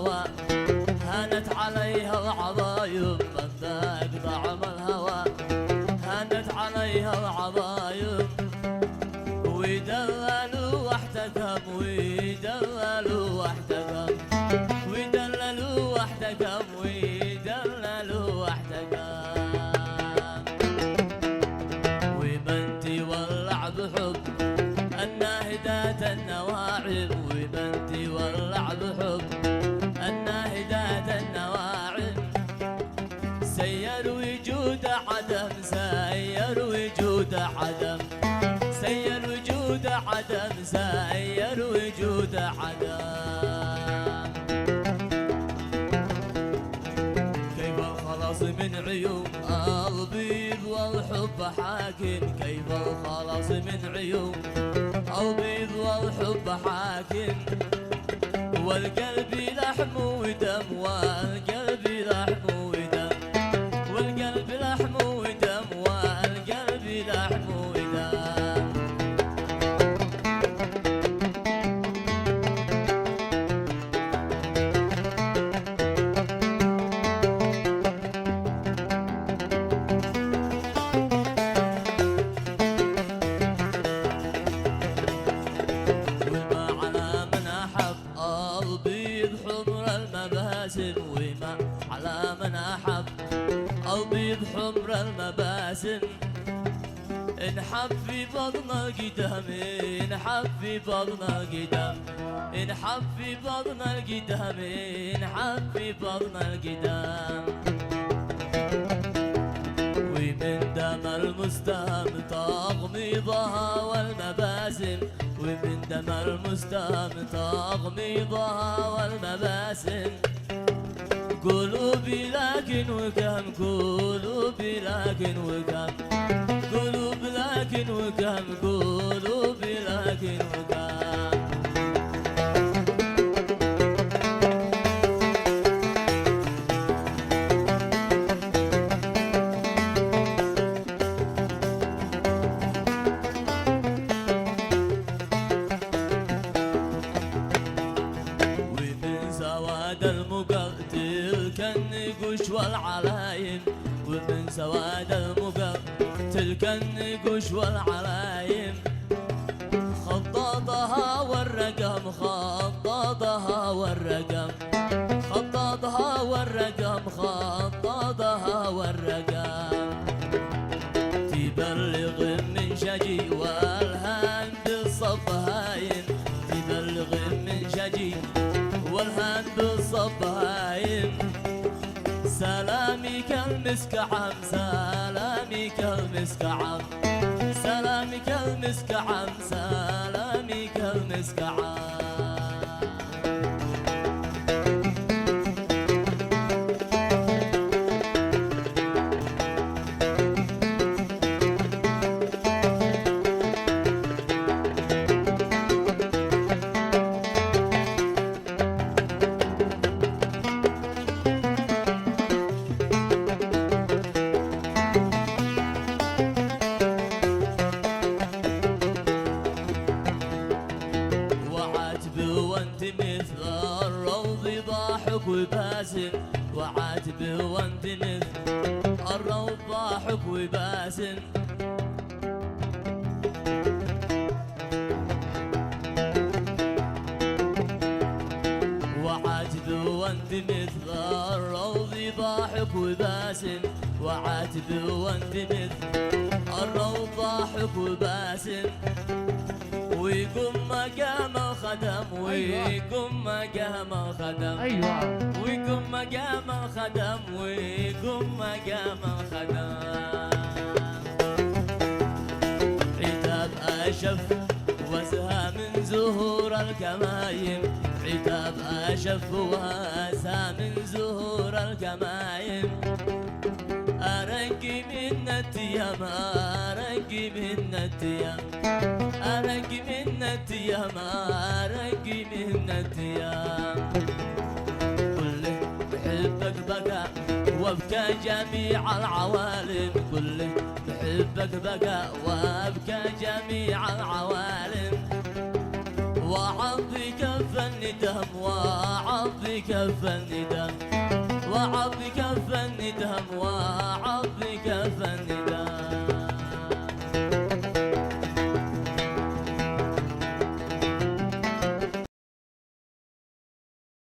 الهوى هانت عليها العظايم من ذاق طعم الهوى هانت عليها العظايم ويدللوا واحتكم ويدللوا واحتكم ويدللوا واحتكم ويدللوا واحتكم ومن تولع بحب الناهدات النواعم ومن تولع بحب الناهدات النواعم سير وجود عدم سير وجود عدم سير وجود عدم سير وجود عدم كيف الخلاص من عيون البيض والحب حاكم كيف الخلاص من عيون البيض والحب حاكم والقلب لحم ودم والقلب لحم ودم والقلب لحم ودم والقلب لحم ودم وما على من أحب البيض حمر المباسم انحب في بطن القدام انحب في بطن القدام انحب في بطن القدام انحب في بطن القدام ومن دم المستهم تغميضها والمباسم ومن دم المستهم تغميضها والمباسم قلوبي لكن وكم قلوبي لكن وكم قلوب لكن وكم قلوبي لكن وكم ومن سواد المقر تلك النقوش والعلايم ومن سواد المقر تلك النقوش والعلايم خطاطها والرقم خطاطها والرقم خطاطها والرقم خطاطها والرقم تبلغ من شجي والهان بالصب هاين تبلغ من شجي والهان بالصب هاين سلامي كالمسك عم سلامي كالمسك عم سلامي كالمسك عم سلامي كالمسك عم وانت مثل الروض ضاحك وباسم وعاتبه وانت مثل الروض ضاحك وباسم وعاتبه وانت مثل الروض ضاحك وباسم وعاتبه وانت مثل الروض ضاحك وباسم ويقوم مقام الخدم ويقوم مقام الخدم ايوه ويقوم مقام الخدم ويقوم مقام الخدم عتاب أشف وزها من زهور الكمايم عتاب أشف وزها من زهور الكمايم أرقي من التيام أرقي من التيام أرقي من التيام أرقي من التيام كله بحبك بكى وابكى جميع العوالم كله بحبك بكى وابكى جميع العوالم وعظ بكف الندم وعظ بكف الندم